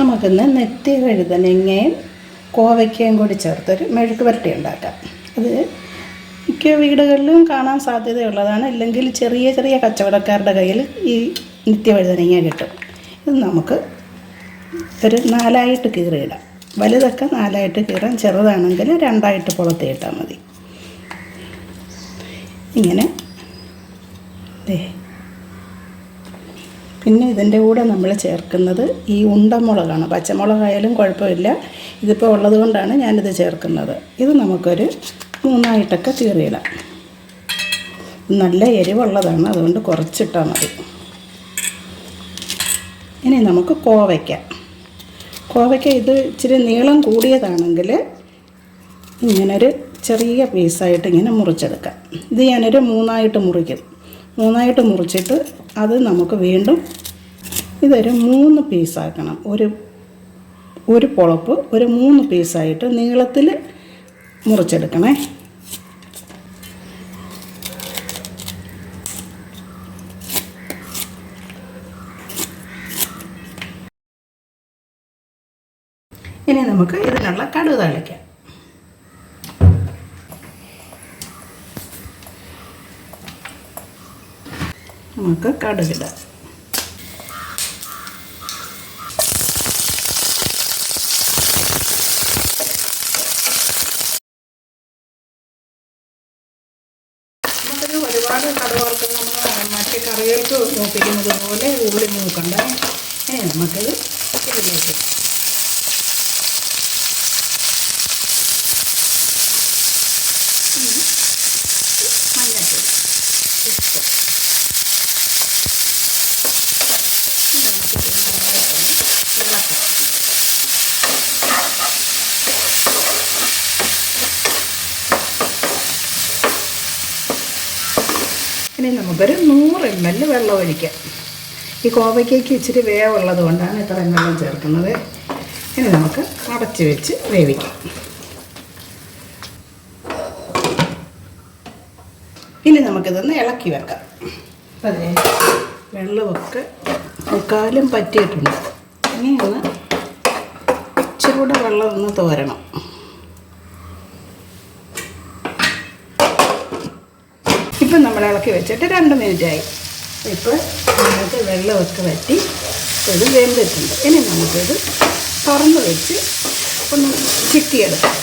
നമുക്കിന്ന് നെത്തി വഴുതനങ്ങയും കോവയ്ക്കയും കൂടി ചേർത്തൊരു മെഴുക്ക് പുരട്ടി ഉണ്ടാക്കാം. അത് മിക്ക വീടുകളിലും കാണാൻ സാധ്യതയുള്ളതാണ്. ഇല്ലെങ്കിൽ ചെറിയ ചെറിയ കച്ചവടക്കാരുടെ കയ്യിൽ ഈ നിത്യവഴുതനങ്ങ കിട്ടും. ഇത് നമുക്ക് ഒരു 4ആയിട്ട് കീറിയിടാം. വലുതൊക്കെ 4ആയിട്ട് കീറാൻ, ചെറുതാണെങ്കിൽ 2ആയിട്ട് പൊളത്തിയിട്ടാൽ മതി. ഇങ്ങനെ പിന്നെ ഇതിൻ്റെ കൂടെ നമ്മൾ ചേർക്കുന്നത് ഈ ഉണ്ടമുളകാണ്. പച്ചമുളകായാലും കുഴപ്പമില്ല, ഇതിപ്പോൾ ഉള്ളത് കൊണ്ടാണ് ഞാനിത് ചേർക്കുന്നത്. ഇത് നമുക്കൊരു 3ആയിട്ടൊക്കെ കീറിയിടാം. നല്ല എരിവുള്ളതാണ്, അതുകൊണ്ട് കുറച്ചിട്ടാൽ മതി. ഇനി നമുക്ക് കോവയ്ക്ക ഇത് ഇച്ചിരി നീളം കൂടിയതാണെങ്കിൽ ഇങ്ങനൊരു ചെറിയ പീസായിട്ട് ഇങ്ങനെ മുറിച്ചെടുക്കാം. ഇത് ഞാനൊരു 3ആയിട്ട് മുറിക്കും. 3ആയിട്ട് മുറിച്ചിട്ട് അത് നമുക്ക് വീണ്ടും ഇതൊരു 3 പീസാക്കണം. ഒരു പൊളപ്പ് ഒരു 3 പീസായിട്ട് നീളത്തിൽ മുറിച്ചെടുക്കണേ. ഇനി നമുക്ക് ഇതിനുള്ള കടുക് താളിക്കാം. നമുക്ക് കടുകിടാം. നമുക്കൊരു ഒരുപാട് കടുകൾക്ക് നമ്മൾ മറ്റു കറികൾക്ക് മൂപ്പിക്കുന്നത് പോലെ ഉള്ളി മൂക്കണ്ട. ഇനി നമുക്കിത് ഇതിലേക്ക് മഞ്ഞൾപ്പൊടി, ഉപ്പ്, ഇനി നമുക്കൊരു 100 ml വെള്ളം ഒഴിക്കാം. ഈ കോവയ്ക്കയ്ക്ക് ഇച്ചിരി വേവുള്ളത് കൊണ്ടാണ് ഇത്രയും വെള്ളം ചേർക്കുന്നത്. ഇനി നമുക്ക് അടച്ച് വെച്ച് വേവിക്കാം. ഇനി നമുക്കിതൊന്ന് ഇളക്കി വെക്കാം. അതെ, വെള്ളമൊക്കെ മുക്കാലും പറ്റിയിട്ടുണ്ട്. ഇനി ഒന്ന് ഇച്ചിരി കൂടെ വെള്ളം ഒന്ന് തോരണം. ഇപ്പം നമ്മൾ ഇളക്കി വെച്ചിട്ട് 2 മിനിറ്റായി. ഇപ്പോൾ നമുക്ക് വെള്ളമൊക്കെ വറ്റി ഇത് വെന്തിട്ടുണ്ട്. ഇനി നമുക്കിത് തുറന്ന് വെച്ച് ഒന്ന് ചിക്കിയെടുക്കാം.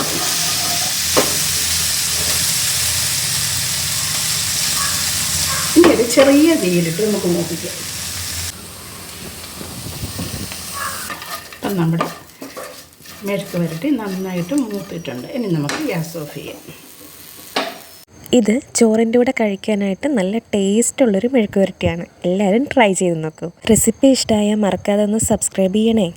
ഇനി ഒരു ചെറിയ തീയിലിട്ട് നമുക്ക് മൂപ്പിക്കാം. അപ്പം നമ്മുടെ മെഴുക്ക് പുരട്ടി നന്നായിട്ട് മൂത്തിട്ടുണ്ട്. ഇനി നമുക്ക് ഗ്യാസ് ഓഫ് ചെയ്യാം. ഇത് ചോറിൻ്റെ കൂടെ കഴിക്കാനായിട്ട് നല്ല ടേസ്റ്റുള്ളൊരു മെഴുക്ക് പുരട്ടിയാണ്. എല്ലാവരും ട്രൈ ചെയ്ത് നോക്കൂ. റെസിപ്പി ഇഷ്ടമായാൽ മറക്കാതെ ഒന്ന് സബ്സ്ക്രൈബ് ചെയ്യണേ.